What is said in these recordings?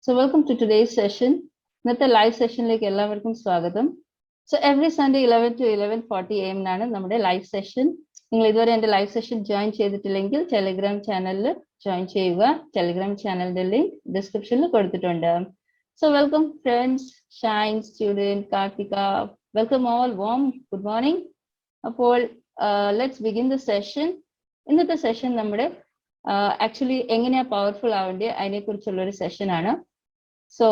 So welcome to today's session. ഇന്നത്തെ live സെഷനിലേക്ക് എല്ലാവർക്കും സ്വാഗതം. So every Sunday 11 to 11:40 AM ആണ് നമ്മുടെ ലൈവ് സെഷൻ. നിങ്ങൾ ഇതുവരെ എൻ്റെ ലൈവ് സെഷൻ ജോയിൻ ചെയ്തിട്ടില്ലെങ്കിൽ ടെലിഗ്രാം ചാനലിൽ ജോയിൻ ചെയ്യുക. ടെലിഗ്രാം ചാനലിന്റെ ലിങ്ക് ഡിസ്ക്രിപ്ഷനിൽ കൊടുത്തിട്ടുണ്ട്. So welcome friends, Shine, student, Karthika, welcome all, warm good morning. അപ്പോൾ ലെറ്റ്സ് ബിഗിൻ ദ സെഷൻ. ഇന്നത്തെ സെഷൻ നമ്മുടെ ആക്ച്വലി എങ്ങനെയാ പവർഫുൾ ആവേണ്ടത് അതിനെക്കുറിച്ചുള്ള ഒരു സെഷൻ ആണ്. So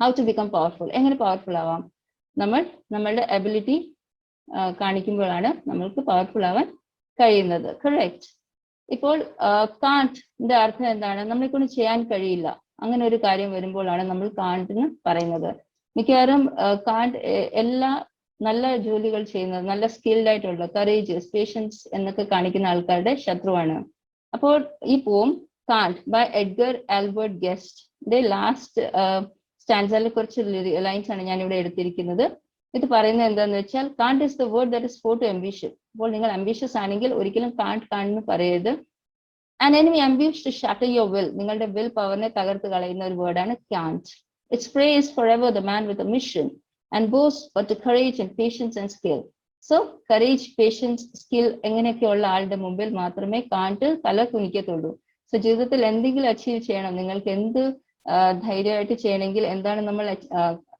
how to become powerful, എങ്ങനെ പവർഫുൾ ആവാം? നമ്മളുടെ എബിലിറ്റി കാണിക്കുമ്പോഴാണ് നമ്മൾക്ക് പവർഫുൾ ആവാൻ കഴിയുന്നത്. കറക്റ്റ്. ഇപ്പോൾ കാണ്ട്ന്റെ അർത്ഥം എന്താണ്? നമ്മളെ കൊണ്ട് ചെയ്യാൻ കഴിയില്ല, അങ്ങനെ ഒരു കാര്യം വരുമ്പോഴാണ് നമ്മൾ കാണ്ട് എന്ന് പറയുന്നത്. മിക്കവാറും കാണ്ട് എല്ലാ നല്ല ജോലികൾ ചെയ്യുന്നത്, നല്ല സ്കിൽഡ് ആയിട്ടുള്ള, കറേജിയസ്, പേഷ്യൻസ് എന്നൊക്കെ കാണിക്കുന്ന ആൾക്കാരുടെ ശത്രുവാണ്. അപ്പോൾ ഈ poem can't by Edgar Albert Guest last സ്റ്റാൻസയിലെ കുറച്ച് ലൈൻസ് ആണ് ഞാൻ ഇവിടെ എടുത്തിരിക്കുന്നത്. ഇത് പറയുന്നത് എന്താന്ന് വെച്ചാൽ, can't is the word that is foe to ambitious. അപ്പോൾ നിങ്ങൾ അംബിഷ്യസ് ആണെങ്കിൽ ഒരിക്കലും കാണ്ട് പറയരുത്. An enemy ambush to shatter your will, നിങ്ങളുടെ വിൽ പവറിനെ തകർത്ത് കളയുന്ന ഒരു വേർഡാണ് can't. Its prey's for ever the man with a mission and boast for the courage and patience and skill. So courage, patience, skill എങ്ങനെയൊക്കെയുള്ള ആളുടെ മുമ്പിൽ മാത്രമേ കാണ്ട് തല കുനിക്കത്തുള്ളൂ. സോ ജീവിതത്തിൽ എന്തെങ്കിലും അച്ചീവ് ചെയ്യണം, നിങ്ങൾക്ക് എന്ത് ധൈര്യമായിട്ട് ചെയ്യണമെങ്കിൽ എന്താണ് നമ്മൾ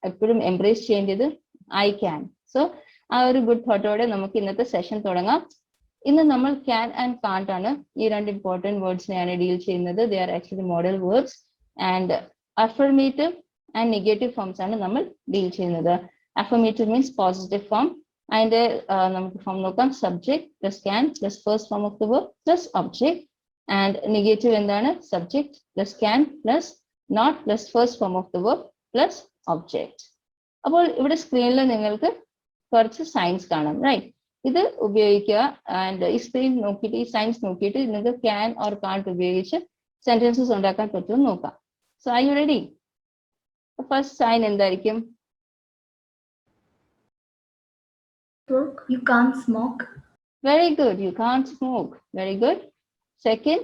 എപ്പോഴും എംബ്രേസ് ചെയ്യേണ്ടത്? I can. സോ ആ ഒരു ഗുഡ് തോട്ടോടെ നമുക്ക് ഇന്നത്തെ സെഷൻ തുടങ്ങാം. ഇന്ന് നമ്മൾ ക്യാൻ ആൻഡ് കാണ്ട് ആണ്, ഈ രണ്ട് ഇമ്പോർട്ടൻറ്റ് വേർഡ്സിനെയാണ് ഡീൽ ചെയ്യുന്നത്. They are actually modal words and affirmative and negative forms ആണ് നമ്മൾ ഡീൽ ചെയ്യുന്നത്. Affirmative means positive form. അതിന്റെ നമുക്ക് ഫോം നോക്കാം. Subject plus can plus first form of the word plus object. And negative എന്താണ്? Subject plus can plus not plus first form of the word plus object. അപ്പോൾ ഇവിടെ സ്ക്രീനിൽ നിങ്ങൾക്ക് കുറച്ച് signs കാണാം, റൈറ്റ്? ഇത് ഉപയോഗിക്കുക. ആൻഡ് ഈ സ്ക്രീൻ നോക്കിയിട്ട്, ഈ സൈൻസ് നോക്കിയിട്ട് നിങ്ങൾക്ക് ക്യാൻ ഓർ കാണ്ട് ഉപയോഗിച്ച് സെന്റൻസസ് ഉണ്ടാക്കാൻ പറ്റുമെന്ന് നോക്കാം. So are you ready? First sign എന്തായിരിക്കും? You can't smoke. Very good. You can't smoke. Very good. Second.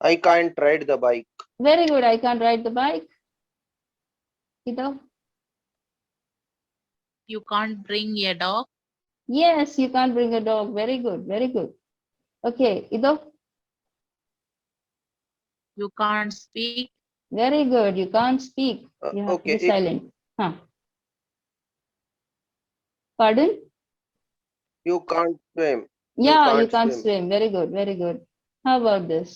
I can't ride the bike. Very good. I can't ride the bike. Ito. You can't bring a dog. Yes, you can't bring a dog. Very good. Very good. Okay. Ito. You can't speak. Very good. You can't speak. You have Okay. to be silent. Huh. Pardon? You can't swim. Yeah, you can't can't swim. swim. Very good. Very good. How about this?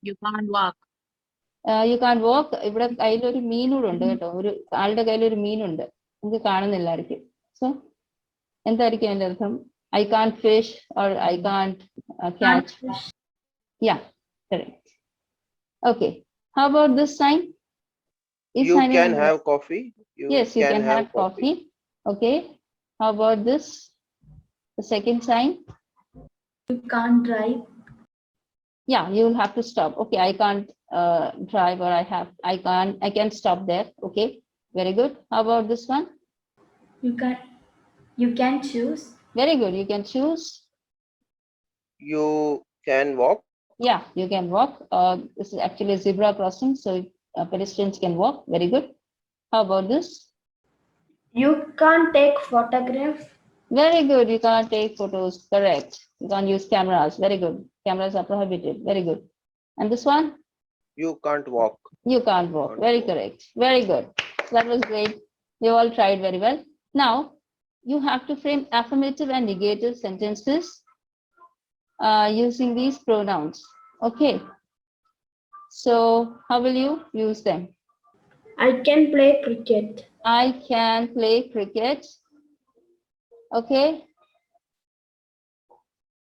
You can't walk. You can't walk. ഇവിടെ കയ്യിലൊരു മീനൂടുണ്ട് കേട്ടോ. ഒരു ആളുടെ കയ്യിലൊരു മീനുണ്ട്, നമുക്ക് കാണുന്നില്ലായിരിക്കും. So എന്തായിരിക്കും അതിന്റെ അർത്ഥം? I can't fish or I can't catch. Yeah, correct. Okay. How about this sign? This You sign is can under- have coffee. Yes, you can have coffee. Okay. How about this? The second sign? You can't drive. Yeah, you will have to stop. Okay, I can't drive, or I can't stop there. Okay, very good. How about this one? You can choose. Very good. You can choose. You can walk. Yeah, you can walk. This is actually a zebra crossing, so pedestrians can walk. Very good. How about this? You can't take photographs. Very good. You can't take photos. Correct. You can't use cameras. Very good. Cameras are prohibited. Very good. And this one? You can't walk. You can't walk. Very correct. Very good. That was great. You all tried very well. Now, you have to frame affirmative and negative sentences using these pronouns. Okay. So, how will you use them? I can play cricket. I can play cricket. Okay.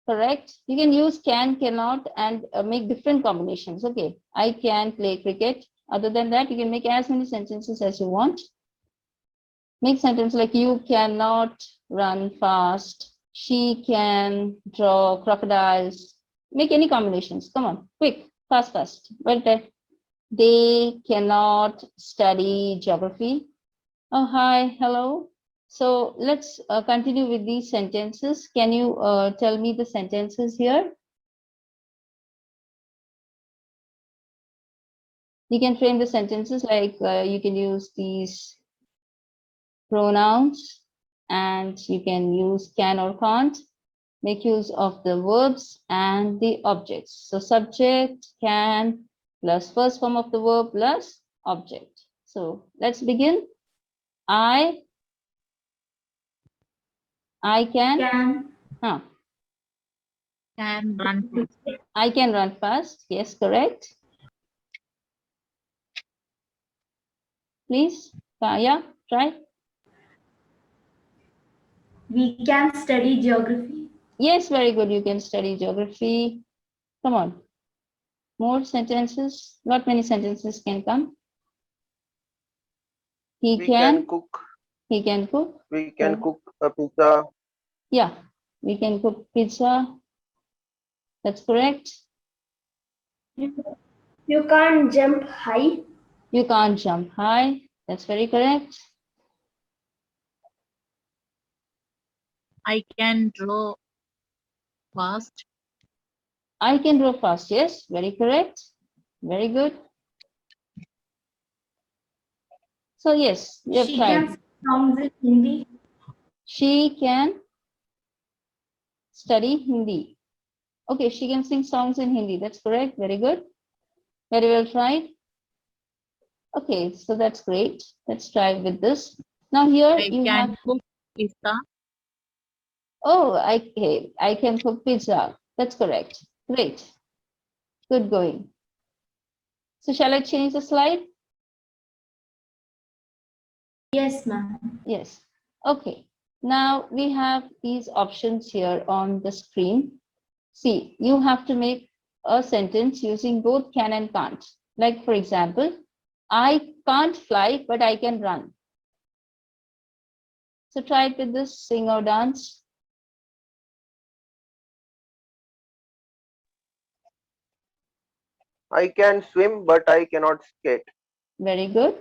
Correct. You can use can, cannot, and make different combinations. Okay. I can play cricket. Other than that, you can make as many sentences as you want. Make sentence like you cannot run fast. She can draw crocodiles. Make any combinations. Come on, quick, fast. Well done. They cannot study geography. Oh, hi, hello. So let's continue with these sentences. Can you tell me the sentences here? You can frame the sentences like you can use these pronouns and you can use can or can't. Make use of the verbs and the objects. So subject, can, plus first form of the verb plus object. So let's begin. I can, Can. Can run fast. I can run fast. Yes, correct. Please, yeah, try. We can study geography. Yes, very good. You can study geography. Come on. More sentences. Not many sentences can come. He We can. can cook. He can cook. We can Oh. cook a pizza. Yeah, we can cook pizza. That's correct. You can't jump high. You can't jump high. That's very correct. I can draw fast. I can draw fast. Yes, very correct. Very good. So yes, we have She tried. can sing songs in Hindi. She can study Hindi. Okay, she can sing songs in Hindi. That's correct. Very good. Very well tried. Okay, so that's great. Let's try with this. Now here I you can have, cook pizza. oh, I can cook pizza. That's correct. Great. Good going. So shall I change the slide? Yes, ma'am. Yes. Okay. Now we have these options here on the screen. See, you have to make a sentence using both can and can't. Like for example, I can't fly, but I can run. So try it with this, sing or dance. I can swim, but I cannot skate. Very good.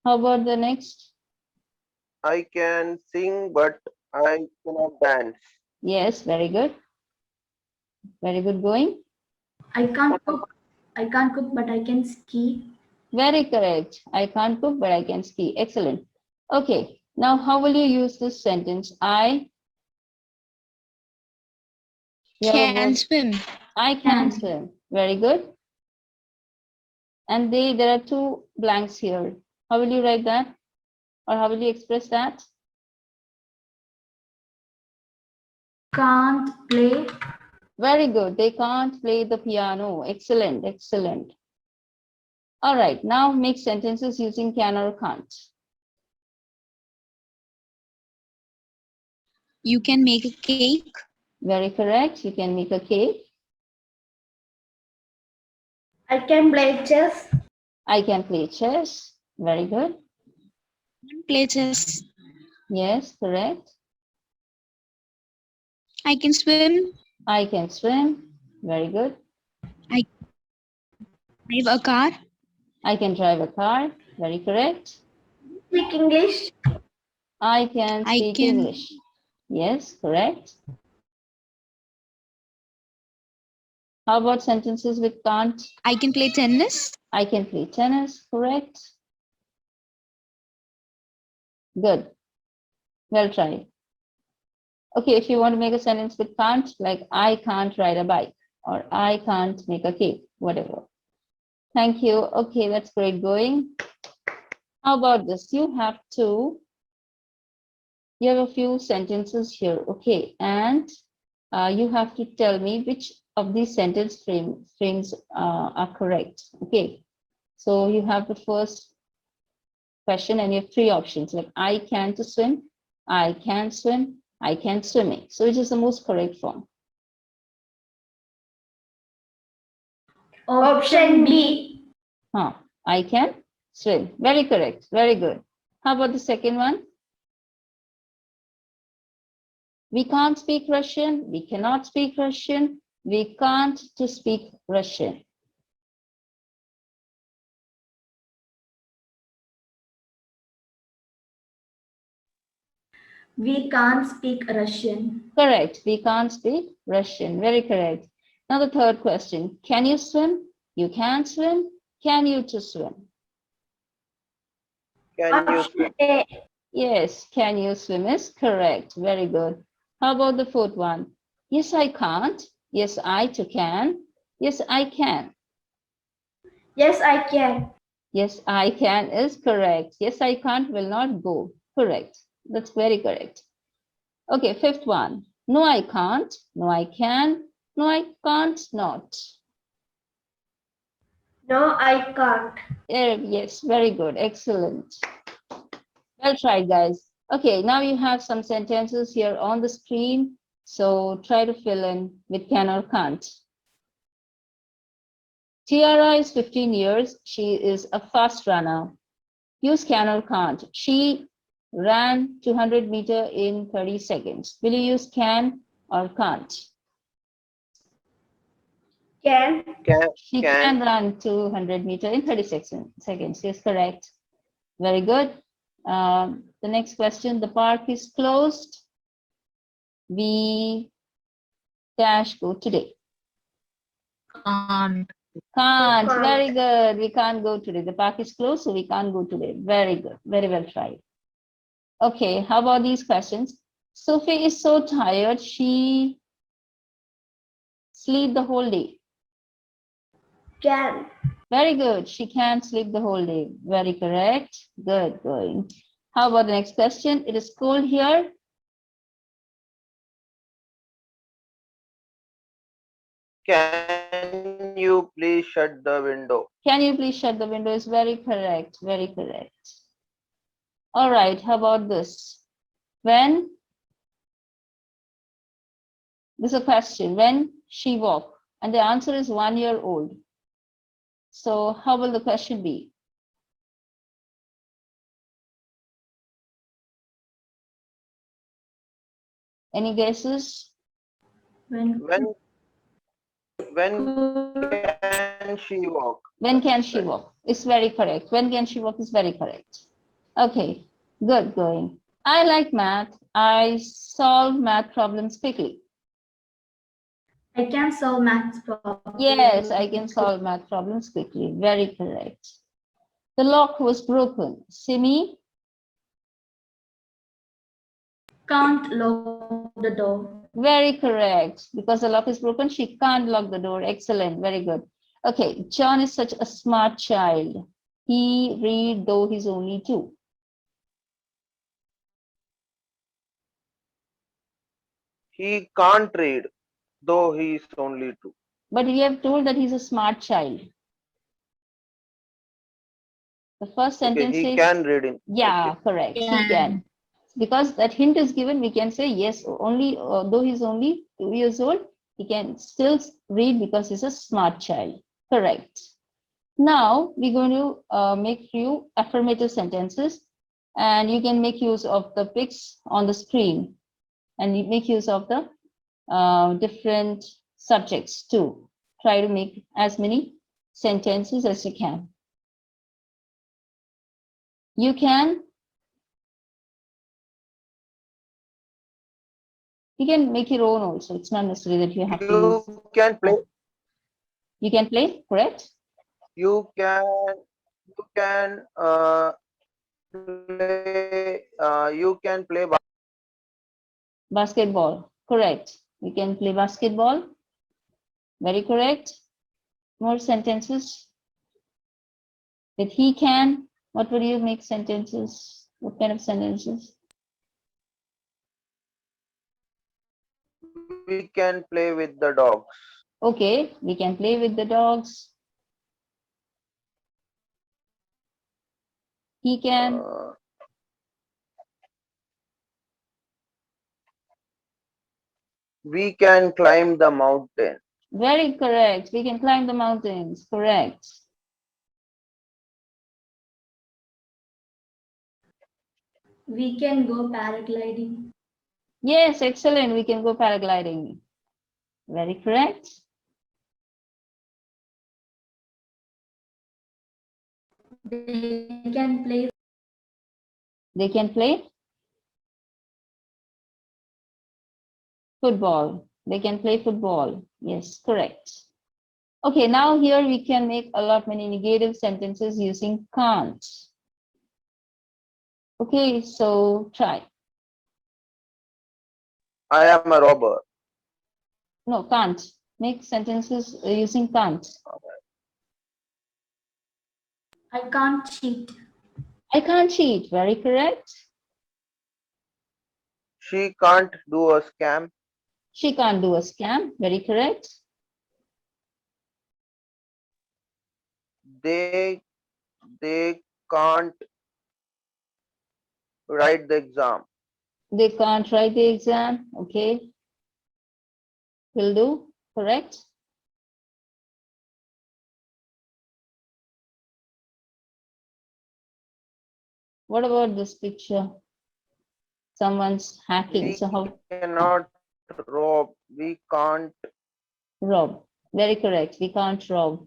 How about the next? I can sing, but I cannot dance. Yes, very good. Very good going. I can't cook. I can't cook, but I can ski. Very correct. I can't cook, but I can ski. Excellent. Okay. Now, how will you use this sentence? I Can swim. I can swim. Very good. And there are two blanks here. How will you write that? Or how will you express that? Can't play. Very good. They can't play the piano. Excellent. Excellent. All right. Now make sentences using can or can't. You can make a cake. Very correct. You can make a cake. I can play chess. I can play chess. Very good. Play chess. Yes, correct. I can swim. I can swim. Very good. Drive a car. I can drive a car. Very correct. Speak English. I can I speak can- English. Yes, correct. How about sentences with can't? I can play tennis. I can play tennis. Correct. Good. Well tried. Okay, if you want to make a sentence with can't, like I can't ride a bike or I can't make a cake, whatever. Thank you. Okay, that's great going. How about this? You have a few sentences here, okay, and you have to tell me which of these sentence frames are correct, okay. So you have the first question and you have three options like I can to swim, I can swim, I can swimming. So which is the most correct form? Option B. I can swim. Very correct. Very good. How about the second one? We can't speak Russian. We cannot speak Russian. We can't to speak Russian. We can't speak Russian. Correct. We can't speak Russian. Very correct. Now the third question. Can you swim? You can swim. Can you to swim? Can you Option swim? A. Yes, can you swim is correct. Very good. How about the fourth one? Yes, I can't. Yes, I too can. Yes, I can. Yes, I can. Yes, I can is correct. Yes, I can't will not go. Correct. That's very correct. Okay, fifth one. No, I can't. No, I can. No, I can't not. No, I can't. Yes, very good. Excellent. Well tried, guys. Okay, now you have some sentences here on the screen. So try to fill in with can or can't. Tiara is 15 years. She is a fast runner. Use can or can't. She ran 200 meters in 30 seconds. Will you use can or can't? Can. She can run 200 meters in 30 seconds. Yes, correct. Very good. The next question, the park is closed. We dash go today. Can't. Can't. Can't. Very good. We can't go today. The park is closed, so we can't go today. Very good. Very well tried. Okay, how about these questions? Sophie is so tired, she sleep the whole day. Can. Very good. She can't sleep the whole day. Very correct. Good going. How about the next question? It is cold here. Can you please shut the window? Can you please shut the window? Is very correct. Very correct. All right. How about this? When? This is a question. When she walk? And the answer is 1 year old. So how will the question be? Any guesses? When. When can she walk? When can she walk? It's very correct. When can she walk is very correct. Okay, good going. I like math. I solve math problems quickly. I can solve math problems. Yes, I can solve math problems quickly. Very correct. The lock was broken. Simi? Can't lock the door. Very correct. Because the lock is broken, she can't lock the door. Excellent. Very good. Okay, John is such a smart child. He read though he's only 2. He can't read, though he is only 2. But we have told that he's a smart child. The first Okay, sentence he says, can read in. yeah, Okay. correct. He Can. can. Because that hint is given, we can say yes, only though he's only 2 years old, he can still read because he's a smart child. Correct. Now we're going to make few affirmative sentences, and you can make use of the pics on the screen, and you make use of the different subjects too. Try to make as many sentences as you can. You can make your own also. It's not necessary that you have to use. You can play. You can play, correct? You can play. You can play. Basketball, correct. You can play basketball. Very correct. More sentences. With he can, what would you make sentences? What kind of sentences? We can play with the dogs. Okay, we can play with the dogs. He can. We can climb the mountain. Very correct. We can climb the mountains. Correct. We can go paragliding. Yes, excellent. We can go paragliding. Very correct. They can play. They can play Football. They can play football. Yes, correct. Okay, now here we can make a lot many negative sentences using can't. Okay, so try. I am a robber. No, can't. Make sentences using can't. I can't cheat. I can't cheat. Very correct. She can't do a scam. She can't do a scam. Very correct. They can't write the exam. They can't write the exam. Okay. Will do. Correct. What about this picture? Someone's hacking. We So how? cannot rob. We can't. Rob. Very correct. We can't rob.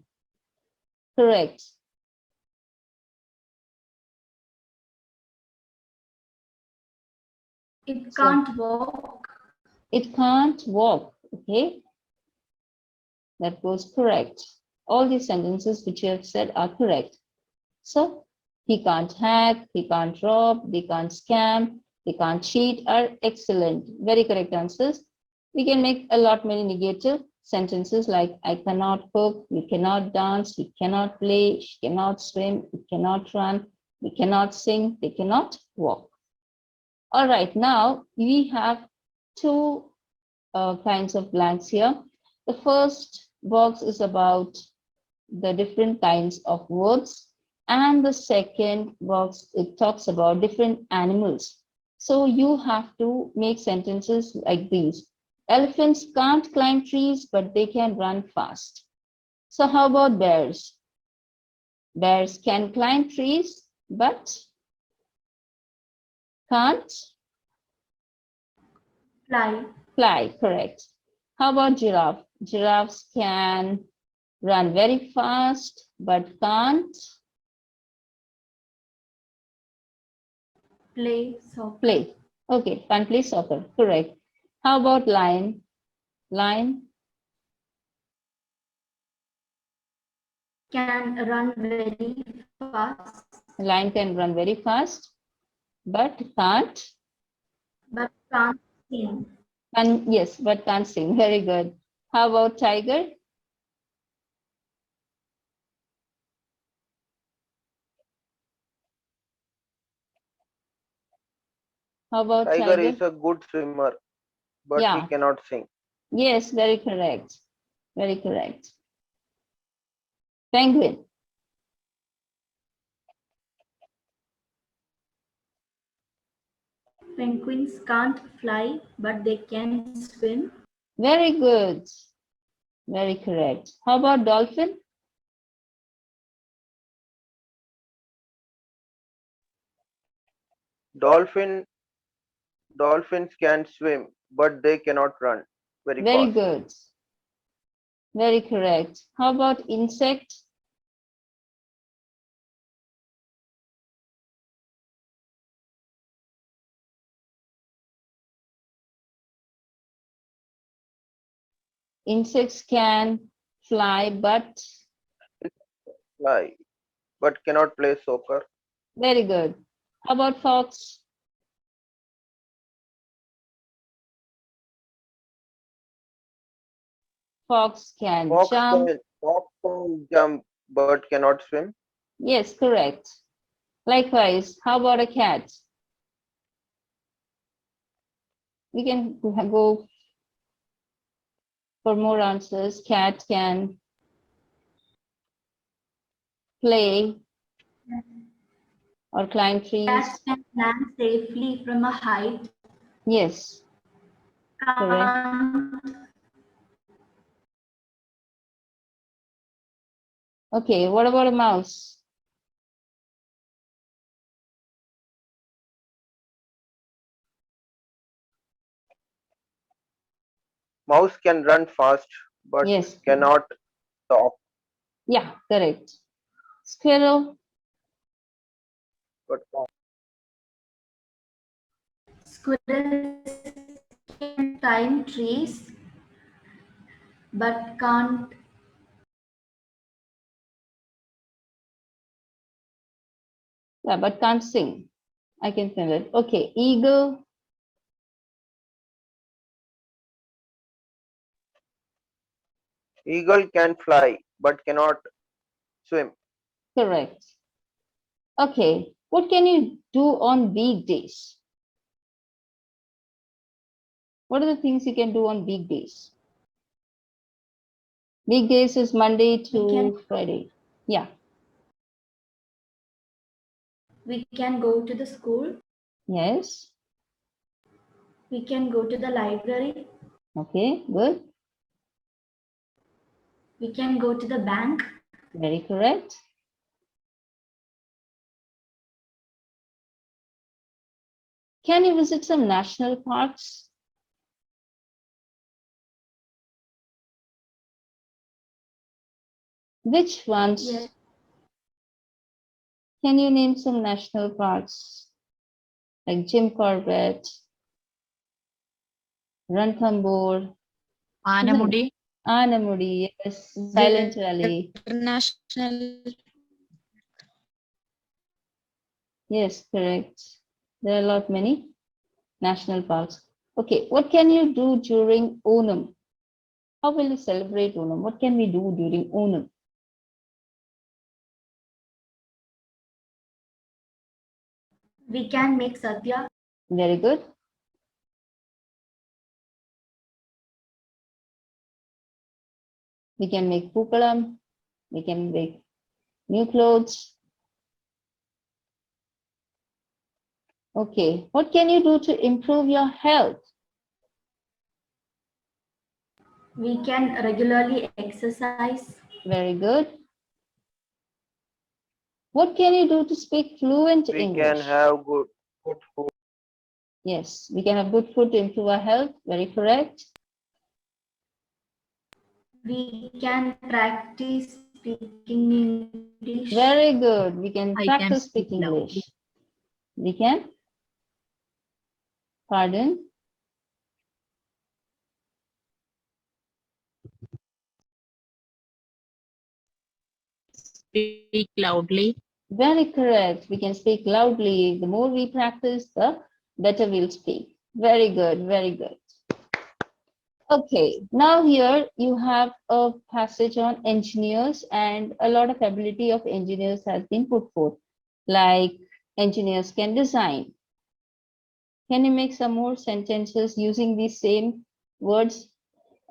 Correct. It So- can't walk. It can't walk. Okay. That was correct. All these sentences which you have said are correct. So he can't hack, he can't rob, they can't scam, they can't cheat are excellent. Very correct answers. We can make a lot many negative sentences like I cannot cook, we cannot dance, we cannot play, she cannot swim, we cannot run, we cannot sing, they cannot walk. All right, now we have two kinds of blanks here. The first box is about the different kinds of words, and the second box, it talks about different animals. So you have to make sentences like these. Elephants can't climb trees, but they can run fast. So how about bears? Bears can climb trees, but can't Fly. fly, correct. How about giraffe? Giraffes can run very fast, but can't Play soccer. play. Okay, can't play soccer, correct. How about lion? Lion Can run very fast. Lion can run very fast, but can't. But can't sing. Yes, but can't sing. Very good. How about tiger? How about Tiger tiger? is a good swimmer, but he Yeah. cannot sing. Yes, very correct. Very correct. Penguin. Penguins can't fly, but they can swim. Very good. Very correct. How about dolphin? Dolphins can swim, but they cannot run very Very fast. good. Very correct. How about insect? Insects can fly, but Fly, but cannot play soccer. very good. How about fox? Fox can jump. Fox can jump, but cannot swim. Yes, correct. Likewise, how about a cat? We can go for more answers. Cat can play or climb trees. Cats can land safely from a height. Yes, correct. Can't Okay, what about a mouse? Mouse can run fast, but Yes, cannot stop. yeah, correct. Squirrel, But squirrels can climb trees, but can't. Yeah, but can't sing. I can feel it. Okay, eagle. Eagle can fly but cannot swim. Correct. Okay, what can you do on weekdays? What are the things you can do on weekdays? Weekdays is Monday to Friday. Yeah, We can go to the school. yes. We can go to the library. Okay, good. We can go to the bank. Very correct. Can you visit some national parks? Which ones? Yes. Can you name some national parks? Like Jim Corbett, Ranthambore, Anamudi. Anamudi, yes, Silent Valley. International. Yes, correct. There are a lot many national parks. Okay, what can you do during Onam? How will you celebrate Onam? What can we do during Onam? We can make sadhya. Very good. We can make pookalam. We can make new clothes. Okay, what can you do to improve your health? We can regularly exercise. Very good. What can you do to speak fluent We English? can have good food. Yes, we can have good food to improve our health. Very correct. We can practice speaking English. Very good. We can I can practice speak speaking loudly. English. We can? Pardon? Speak loudly. Very correct. We can speak loudly. The more we practice, the better we'll speak. Very good. Very good. Okay, now here you have a passage on engineers, and a lot of ability of engineers has been put forth. Like engineers can design. Can you make some more sentences using these same words?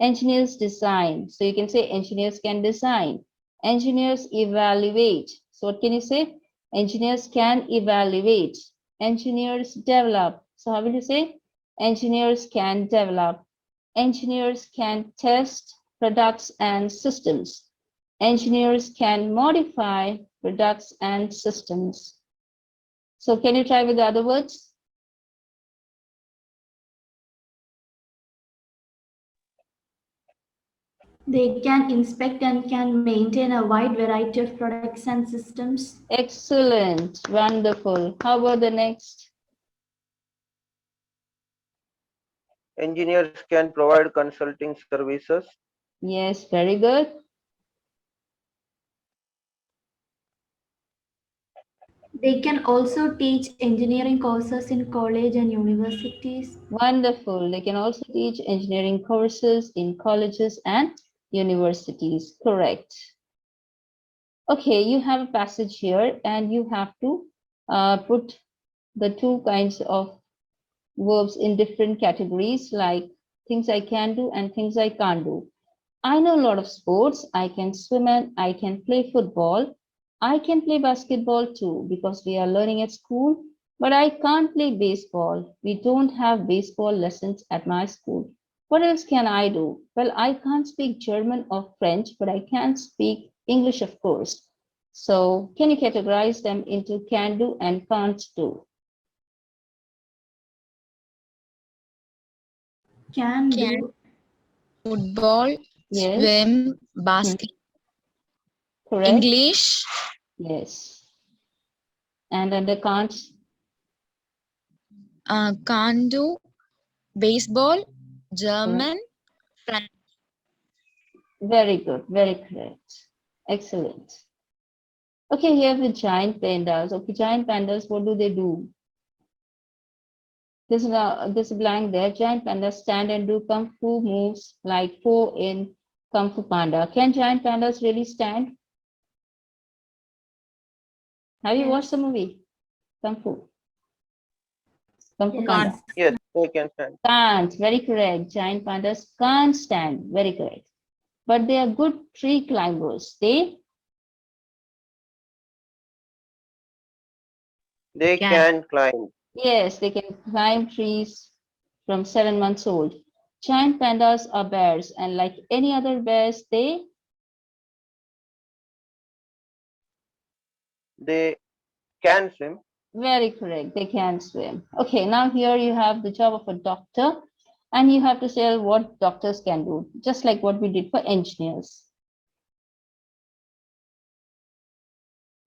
Engineers design. So you can say engineers can design. Engineers evaluate. So what can you say? Engineers can evaluate. Engineers develop. So how will you say? Engineers can develop. Engineers can test products and systems. Engineers can modify products and systems. So can you try with the other words? They can inspect and can maintain a wide variety of products and systems. Excellent, wonderful. How about the next? Engineers can provide consulting services. Yes, very good. They can also teach engineering courses in college and universities. Wonderful. They can also teach engineering courses in colleges and universities. Correct. Okay, you have a passage here and you have to put the two kinds of verbs in different categories, like things I can do and things I can't do. I know a lot of sports. I can swim and I can play football. I can play basketball too because we are learning at school, but I can't play baseball. We don't have baseball lessons at my school. What else can I do? Well, I can't speak German or French, but I can speak English, of course. So can you categorize them into can do and can't do? Can Can. do. Football, Yes, swim, basket, correct. English, Yes. And under can't, can't do baseball, German, French, Very good, very correct. Excellent. Okay, here the giant pandas. Okay, giant pandas, what do they do? There's a blank there. Giant pandas stand and do kung fu moves like Po in Kung Fu Panda. Can giant pandas really stand? Have you Yes. watched the movie? Kung Fu. Kung Fu Yes. Panda. Yes, they can stand. Can't. Very correct. Giant pandas can't stand. Very correct. But they are good tree climbers. They Can. can climb. Yes, they can climb trees from 7 months old. Giant pandas are bears, and like any other bears, they They can swim. very correct. They can swim. Okay, now here you have the job of a doctor, and you have to say what doctors can do, just like what we did for engineers.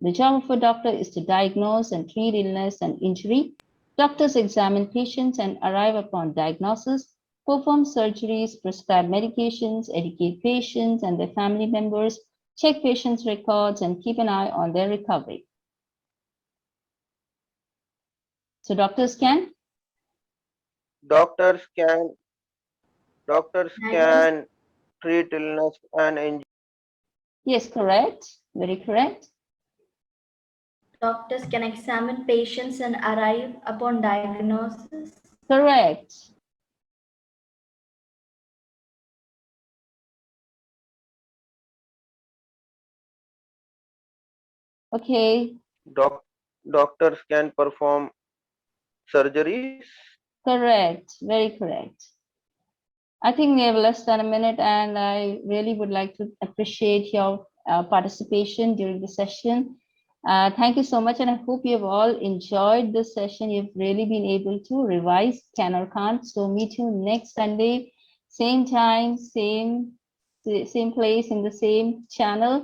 The job of a doctor is to diagnose and treat illness and injury. Doctors examine patients and arrive upon diagnosis, perform surgeries, prescribe medications, educate patients and their family members, check patients' records, and keep an eye on their recovery. So doctors can? Doctors can treat illness and injury. Yes, correct. Very correct. Doctors can examine patients and arrive upon diagnosis. Correct. Okay, Doctors can perform surgeries. correct. Very correct. I think we have less than a minute, and I really would like to appreciate your participation during the session. Thank you so much, and I hope you have all enjoyed this session. You've really been able to revise can or can't. So meet you next Sunday, same time, same place in the same channel.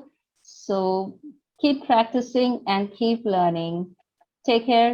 So keep practicing and keep learning. Take care.